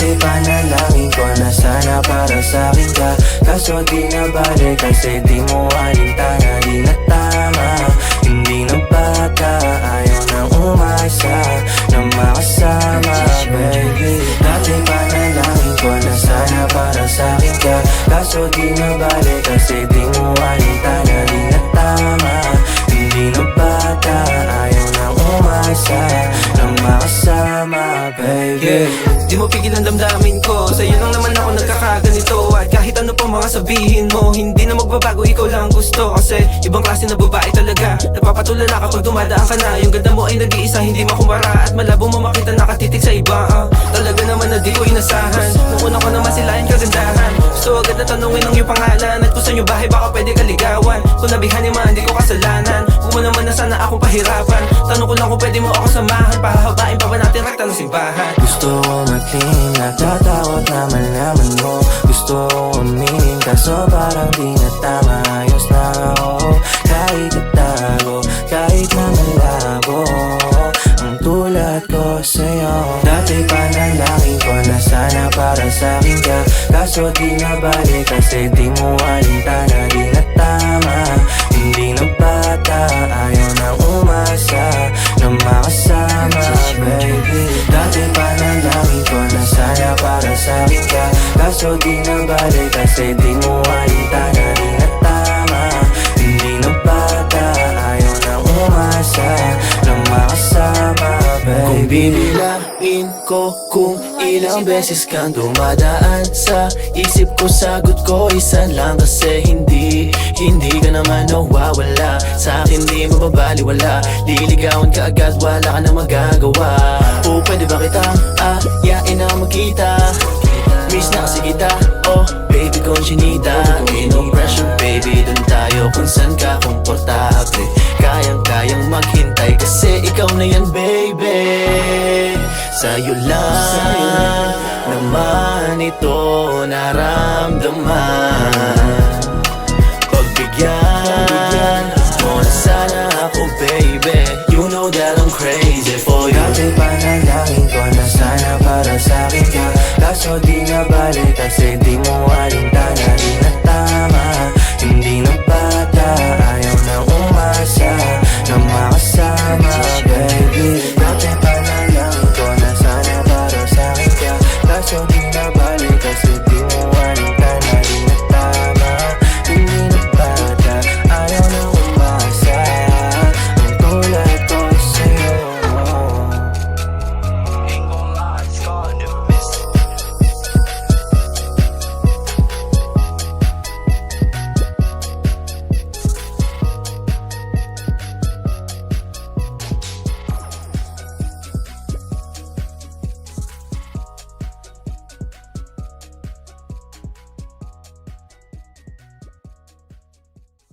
Dati panalangin ko na sana para sa'kin ka, kaso di na balik kasi di mo alintana. Di na tama, hindi na bata, ayaw nang umasa na makasama, baby. Dati panalangin ko na sana para sa'kin ka, kaso di na balik kasi di mo alintana. Di na tama, hindi na bata, ayaw nang umasa na makasama, baby. Di mo pigil ang damdamin ko, sa'yo lang naman ako nagkakaganito. At kahit ano pa mga sabihin mo, hindi na magbabago, ikaw lang gusto. Kasi ibang klase na babae talaga, napapatulala kapag dumadaan ka na. Yung ganda mo ay nag-iisa, hindi makumbara, at malabo mo makita nakatitig sa iba. Talaga naman na di ko inasahan, nung una ko naman sila yung kagandahan. Gusto agad na tanungin ang iyong pangalan, at kung saan yung bahay baka pwede kaligawan. Kung nabihan man, di ko kasalanan, huwag mo naman na sana akong pahirapan. Tanong ko lang kung pwede mo ako samahan, pahahabain pa ba natin rekta ng simbahan. Gusto ko mag-clean, natatakot na malaman mo. Gusto ko umiling, kaso parang di na tama. Ayos na ako, kahit itago, kahit na malabo ang tulad ko sa'yo. Dati panalangin ko na sana para sa'kin ka, kaso di na balik kasi di mo alintana. Di na tama, hindi na bata, ayaw nang umasa na makasama, baby. Dati panalangin ko na sana para sa'kin ka, kaso di na balik kasi di mo alintana. Di na tama, hindi na bata, ayaw nang umasa na makasama, baby. Kung bibilangin ko kung ilang beses kang dumadaan sa isip ko, sagot ko isa lang. Kasi hindi ka naman nawawala sa akin, di mababaliwala. Liligawan ka agad, wala ka na magagawa. O pwede ba kitang ayain na magkita? Miss na kasi kita, oh baby Conchinita. No pressure baby, dun tayo kung saan ka komportable. Kayang maghintay kasi ikaw na yan baby. Sa'yo lang naman ito naramdaman. Pagbigyan mo na sana ako baby, you know that I'm crazy for you. Dati panalangin ko na sana para sa'kin ka, kaso di na balik kasi di mo alintana. Di na tama, hindi na bata, ayaw nang umasa na makasama, baby. Dati panalangin ko na sana para sa'kin ka, kaso di na